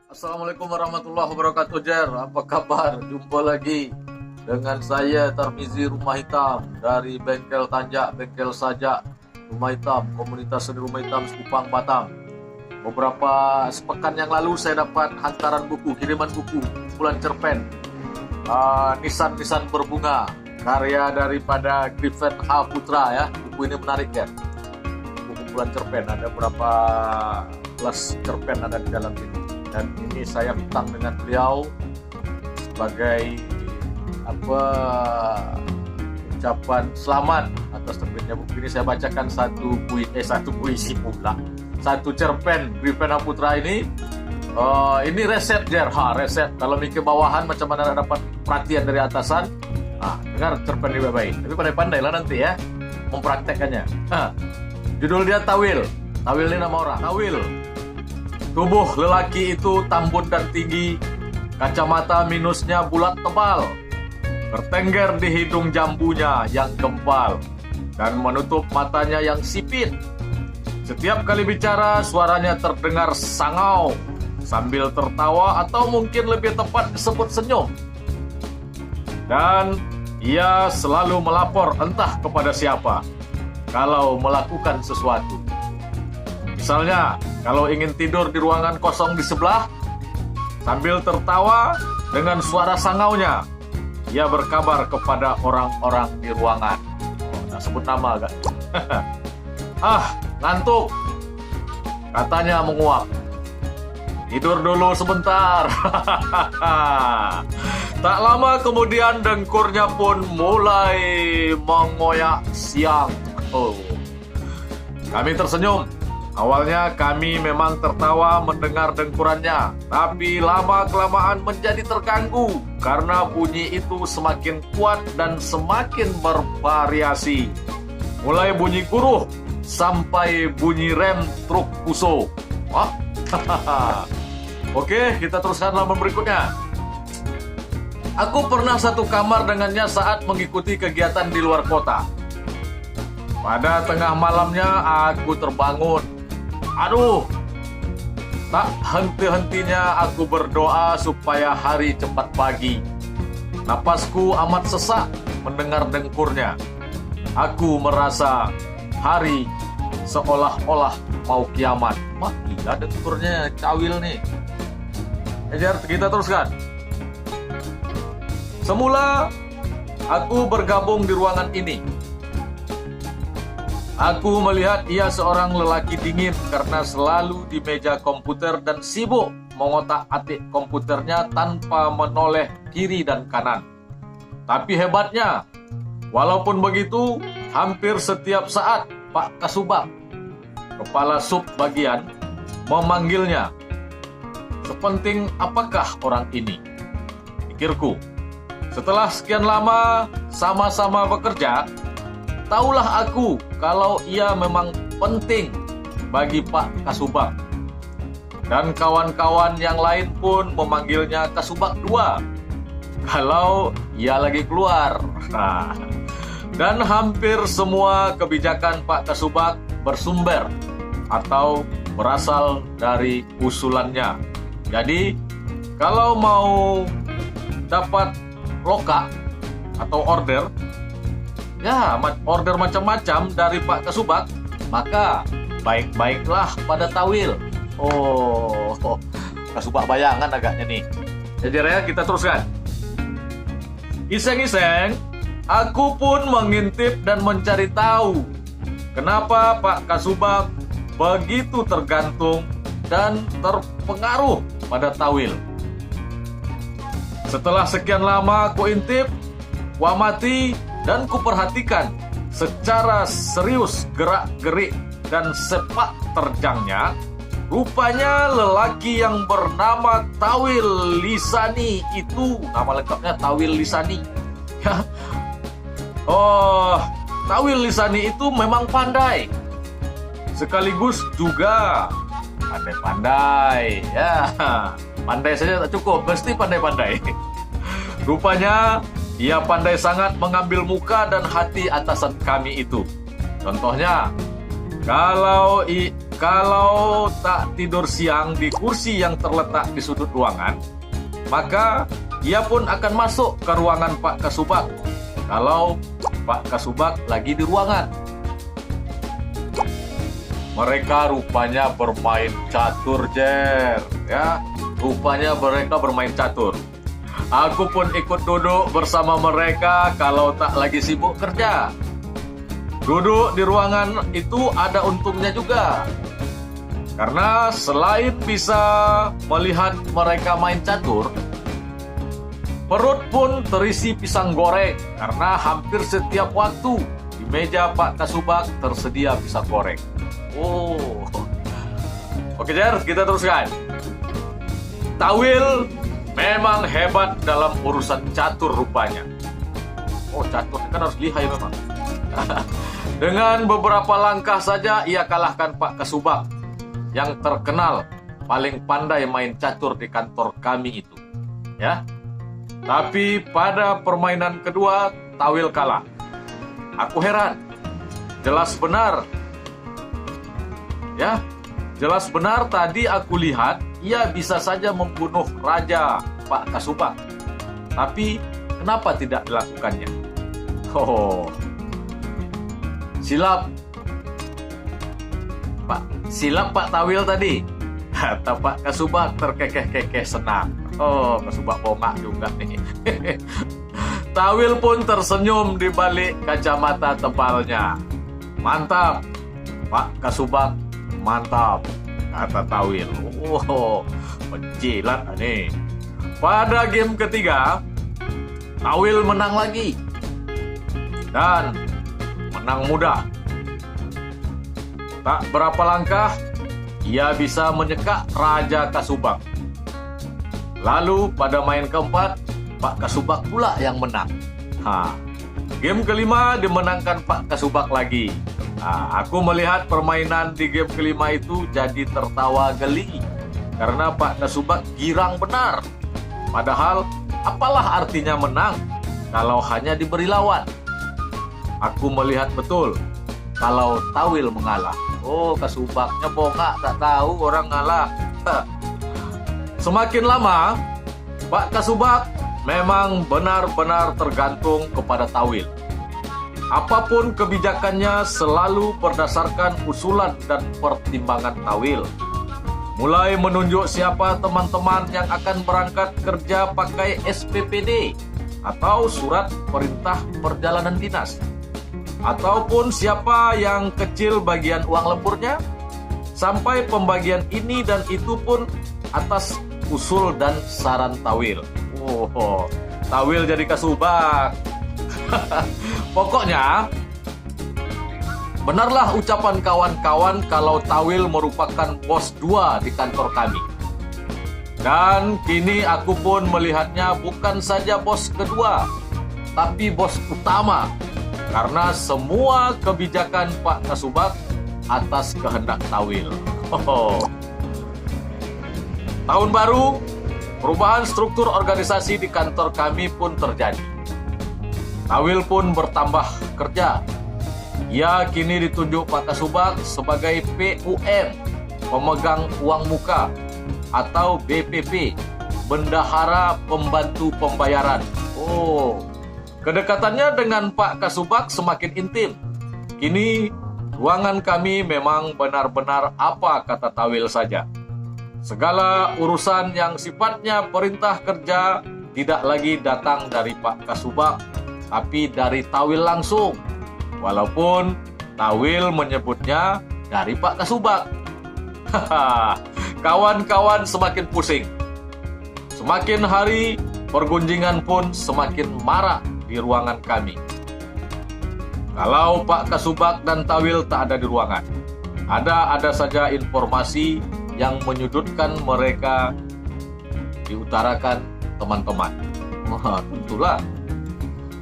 Assalamualaikum warahmatullahi wabarakatuh, Jer. Apa kabar? Jumpa lagi dengan saya Tarmizi Rumah Hitam dari Bengkel Tanjak, Bengkel Sajak Rumah Hitam, Komunitas Seni Rumah Hitam Sekupang Batam. Beberapa sepekan yang lalu saya dapat hantaran buku, kiriman buku, kumpulan cerpen Nisan-Nisan Berbunga, karya daripada Griffin H. Putra ya. Buku ini menarik ya. Buku kumpulan cerpen, ada berapa kelas cerpen ada di dalam ini. Dan ini saya hutang dengan beliau sebagai ucapan selamat atas terbitnya buku ini. Saya bacakan satu puisi pula, satu cerpen Griffin H. Putra ini. Ini reset, Jer. Reset. Kalau mikir bawahan macam mana dapat perhatian dari atasan. Dengar cerpen ini baik-baik. Tapi pandai-pandai lah nanti ya mempraktekannya. Judul dia Tawil. Tawil ini nama orang. Tawil. Tubuh lelaki itu tambun dan tinggi, kacamata minusnya bulat tebal, bertengger di hidung jambunya yang gempal, dan menutup matanya yang sipit. Setiap kali bicara, suaranya terdengar sangau, sambil tertawa atau mungkin lebih tepat disebut senyum. Dan ia selalu melapor entah kepada siapa kalau melakukan sesuatu. Misalnya, kalau ingin tidur di ruangan kosong di sebelah, sambil tertawa dengan suara sangaunya, ia berkabar kepada orang-orang di ruangan. Tak sebut nama agak. Ngantuk, katanya menguap. Tidur dulu sebentar. Tak lama kemudian dengkurnya pun mulai mengoyak siang. Kami tersenyum. Awalnya kami memang tertawa mendengar dengkurannya, tapi lama-kelamaan menjadi terganggu karena bunyi itu semakin kuat dan semakin bervariasi. Mulai bunyi guruh sampai bunyi rem truk Fuso. Oke, kita teruskan halaman berikutnya. Aku pernah satu kamar dengannya saat mengikuti kegiatan di luar kota. Pada tengah malamnya aku terbangun. Tak henti-hentinya aku berdoa supaya hari cepat pagi. Napasku amat sesak mendengar dengkurnya. Aku merasa hari seolah-olah mau kiamat. Gila dengkurnya, cawil nih. Kita teruskan. Semula aku bergabung di ruangan ini. Aku melihat ia seorang lelaki dingin karena selalu di meja komputer dan sibuk mengotak-atik komputernya tanpa menoleh kiri dan kanan. Tapi hebatnya, walaupun begitu, hampir setiap saat Pak Kasubag, kepala sub bagian, memanggilnya. Sepenting apakah orang ini? Pikirku. Setelah sekian lama sama-sama bekerja, taulah aku kalau ia memang penting bagi Pak Kasubag. Dan kawan-kawan yang lain pun memanggilnya Kasubag 2 kalau ia lagi keluar. Dan hampir semua kebijakan Pak Kasubag bersumber atau berasal dari usulannya. Jadi kalau mau dapat loka atau order macam-macam dari Pak Kasubag, maka baik-baiklah pada Tawil. Kasubag bayangan agaknya nih. Jadi ya, kita teruskan. Iseng-iseng, aku pun mengintip dan mencari tahu kenapa Pak Kasubag begitu tergantung dan terpengaruh pada Tawil. Setelah sekian lama ku intip, ku amati, dan kuperhatikan secara serius gerak-gerik dan sepak terjangnya. Rupanya lelaki yang bernama Tawil Lisani itu, nama lengkapnya Tawil Lisani. Tawil Lisani itu memang pandai, sekaligus juga pandai-pandai. Pandai saja tak cukup, mesti pandai-pandai. Rupanya ia pandai sangat mengambil muka dan hati atasan kami itu. Contohnya, kalau kalau tak tidur siang di kursi yang terletak di sudut ruangan, maka ia pun akan masuk ke ruangan Pak Kasubag kalau Pak Kasubag lagi di ruangan. Mereka rupanya bermain catur, Jer. Ya, rupanya mereka bermain catur. Aku pun ikut duduk bersama mereka kalau tak lagi sibuk kerja. Duduk di ruangan itu ada untungnya juga. Karena selain bisa melihat mereka main catur, perut pun terisi pisang goreng karena hampir setiap waktu di meja Pak Kasubag tersedia pisang goreng. Oh. Oke, Jer, kita teruskan. Tawil memang hebat dalam urusan catur rupanya. Oh, catur kan harus lihai memang. Dengan beberapa langkah saja ia kalahkan Pak Kasubag yang terkenal paling pandai main catur di kantor kami itu. Ya. Tapi pada permainan kedua Tawil kalah. Aku heran. Jelas benar. Ya, jelas benar tadi aku lihat ia bisa saja membunuh Raja Pak Kasubag. Tapi kenapa tidak dilakukannya? Oh, silap Pak Tawil tadi, kata Pak Kasubag terkekeh-kekeh senang. Oh, Kasubag bongak juga nih. Tawil pun tersenyum di balik kacamata tebalnya. Mantap, Pak Kasubag, mantap, kata Tawil. Oh, penjilat nih. Pada game ketiga, Tawil menang lagi. Dan menang mudah. Tak berapa langkah, ia bisa menyekak Raja Kasubag. Lalu pada main keempat, Pak Kasubag pula yang menang. Game kelima dimenangkan Pak Kasubag lagi. Aku melihat permainan di game kelima itu jadi tertawa geli. Karena Pak Kasubag girang benar. Padahal, apalah artinya menang kalau hanya diberi lawan? Aku melihat betul kalau Tawil mengalah. Oh, Kasubagnya bongak, tak tahu orang ngalah. Semakin lama, Pak Kasubag memang benar-benar tergantung kepada Tawil. Apapun kebijakannya selalu berdasarkan usulan dan pertimbangan Tawil. Mulai menunjuk siapa teman-teman yang akan berangkat kerja pakai SPPD atau surat perintah perjalanan dinas. Ataupun siapa yang kecil bagian uang lemburnya, sampai pembagian ini dan itu pun atas usul dan saran Tawil. Oh, Tawil jadi Kasubag. Pokoknya, benarlah ucapan kawan-kawan kalau Tawil merupakan bos 2 di kantor kami. Dan kini aku pun melihatnya bukan saja bos kedua, tapi bos utama. Karena semua kebijakan Pak Kasubag atas kehendak Tawil. Tahun baru, perubahan struktur organisasi di kantor kami pun terjadi. Tawil pun bertambah kerja. Ia kini ditunjuk Pak Kasubag sebagai PUM, pemegang uang muka, atau BPP, Bendahara Pembantu Pembayaran. Oh, kedekatannya dengan Pak Kasubag semakin intim. Kini, ruangan kami memang benar-benar apa kata Tawil saja. Segala urusan yang sifatnya perintah kerja tidak lagi datang dari Pak Kasubag, tapi dari Tawil langsung. Walaupun Tawil menyebutnya dari Pak Kasubag. Kawan-kawan semakin pusing. Semakin hari, pergunjingan pun semakin marak di ruangan kami. Kalau Pak Kasubag dan Tawil tak ada di ruangan, ada saja informasi yang menyudutkan mereka diutarakan teman-teman. Tentulah.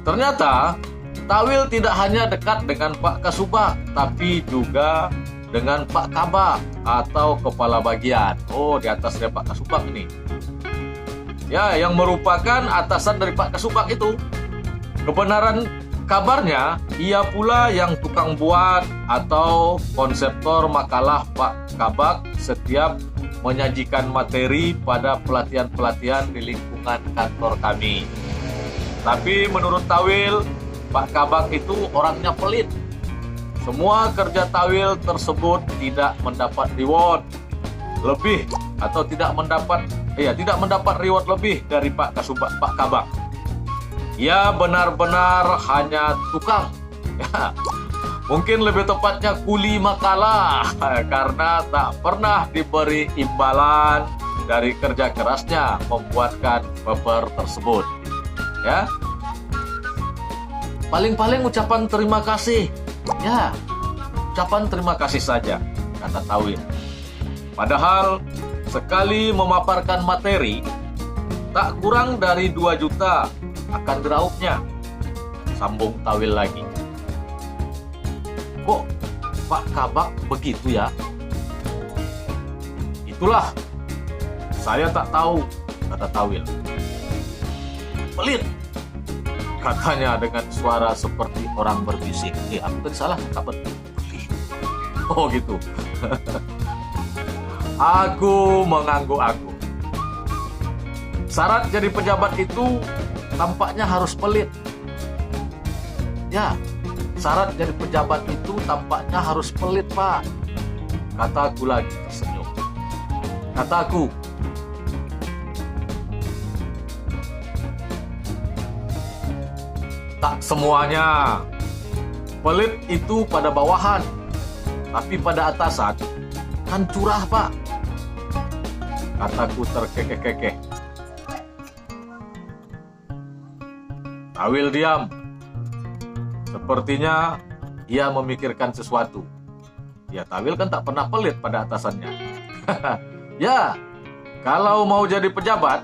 Ternyata Tawil tidak hanya dekat dengan Pak Kasubag, tapi juga dengan Pak Kabak atau kepala bagian. Oh, di atas dari Pak Kasubag ini. Ya, yang merupakan atasan dari Pak Kasubag itu. Kebenaran Kabarnya, ia pula yang tukang buat atau konseptor makalah Pak Kabak setiap menyajikan materi pada pelatihan-pelatihan di lingkungan kantor kami. Tapi menurut Tawil, Pak Kabak itu orangnya pelit. Semua kerja Tawil tersebut tidak mendapat reward lebih atau tidak mendapat reward lebih dari Pak Kabak. Ia benar-benar hanya tukang. Ya, mungkin lebih tepatnya kuli makalah karena tak pernah diberi imbalan dari kerja kerasnya membuatkan paper tersebut. Ya, paling-paling ucapan terima kasih. Ya, ucapan terima kasih saja, kata Tawil. Padahal sekali memaparkan materi, tak kurang dari 2 juta akan diraupnya. Sambung Tawil lagi. Kok Pak Kabak begitu ya? Itulah, saya tak tahu, kata Tawil. Pelit, katanya dengan suara seperti orang berbisik. Aku tadi salah, tak betul. Oh gitu. Aku mengangguk-angguk. Syarat jadi pejabat itu tampaknya harus pelit. Ya, syarat jadi pejabat itu tampaknya harus pelit, Pak. Kataku lagi tersenyum. Kataku, tak semuanya. Pelit itu pada bawahan, tapi pada atasan kan curah, Pak. Kataku terkekeh-kekeh. Tawil diam. Sepertinya ia memikirkan sesuatu. Ya, Tawil kan tak pernah pelit pada atasannya. Ya, kalau mau jadi pejabat,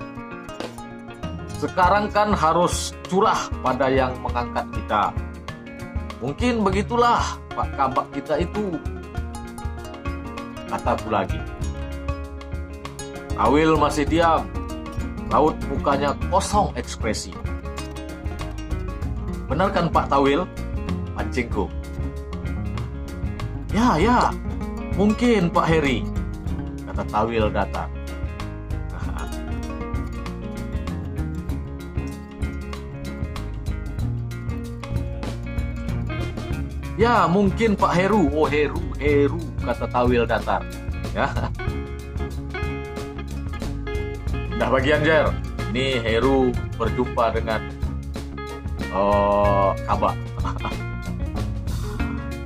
sekarang kan harus curah pada yang mengangkat kita. Mungkin begitulah Pak Kabak kita itu. Kataku lagi. Tawil masih diam. Raut mukanya kosong ekspresi. Benar kan Pak Tawil? Pancingku. Ya, mungkin Pak Heri, kata Tawil datar. Ya, mungkin Pak Heru. Oh, Heru, kata Tawil datar. Ya. Dah bagian Jer. Ini Heru berjumpa dengan Kabak.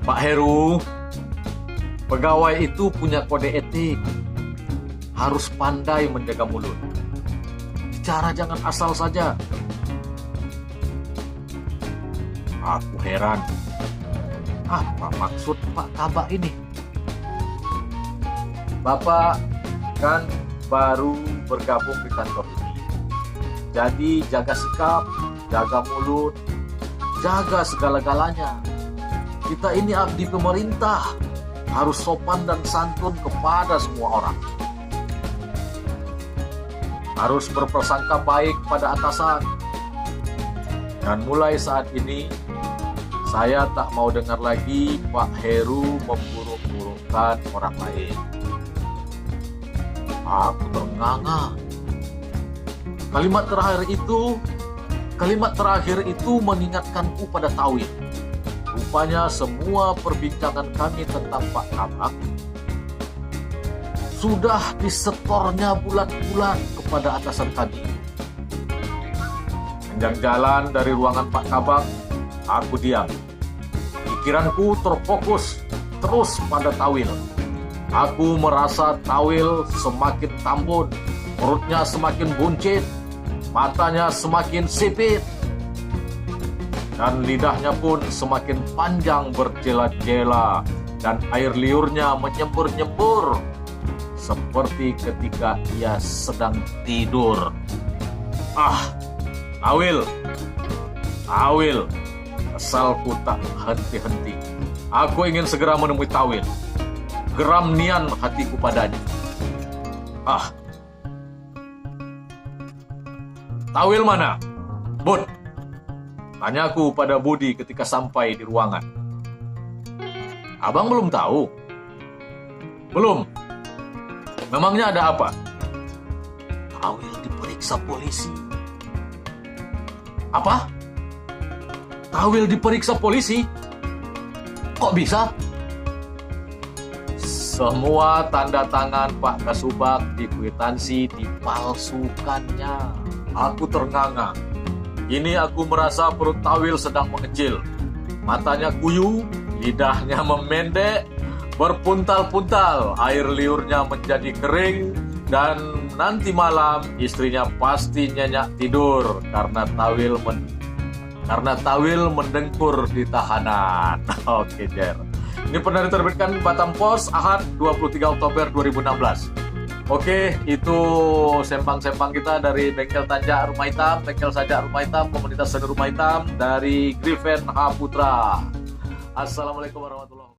Pak Heru, pegawai itu punya kode etik. Harus pandai menjaga mulut. Bicara jangan asal saja. Aku heran. Apa maksud Pak Kabak ini? Bapak kan baru bergabung di kantor ini. Jadi jaga sikap, jaga mulut, jaga segala-galanya. Kita ini abdi pemerintah, harus sopan dan santun kepada semua orang. Harus berprasangka baik pada atasan. Dan mulai saat ini, saya tak mau dengar lagi Pak Heru memburuk-burukkan orang lain. Aku ternganga. Kalimat terakhir itu mengingatkanku pada Tawil. Rupanya semua perbincangan kami tentang Pak Kabak sudah disetornya bulat-bulat kepada atasan kami. Sepanjang jalan dari ruangan Pak Kabak, aku diam. Pikiranku terfokus terus pada Tawil. Aku merasa Tawil semakin tambun, perutnya semakin buncit, matanya semakin sipit, dan lidahnya pun semakin panjang berjela-jela, dan air liurnya menyembur-nyembur seperti ketika ia sedang tidur. Tawil, kesalku tak henti-henti. Aku ingin segera menemui Tawil. Geram nian hatiku padanya. Tawil mana? Bud, Tanyaku pada Budi ketika sampai di ruangan. Abang belum tahu? Belum. Memangnya ada apa? Tawil diperiksa polisi. Apa? Tawil diperiksa polisi? Kok bisa? Semua tanda tangan Pak Kasubag di kwitansi dipalsukannya. Aku ternganga. Kini aku merasa perut Tawil sedang mengecil. Matanya kuyu, lidahnya memendek, berpuntal-puntal, air liurnya menjadi kering, dan nanti malam istrinya pasti nyenyak tidur karena Tawil mendengkur di tahanan. Oke, Jer. Ini pernah diterbitkan Batam Pos Ahad 23 Oktober 2016. Oke, itu sempang-sempang kita dari Bengkel Tanjak Rumah Hitam, Bengkel Sajak Rumah Hitam, Komunitas Seni Rumah Hitam, dari Griffin H. Putra. Assalamualaikum warahmatullahi wabarakatuh.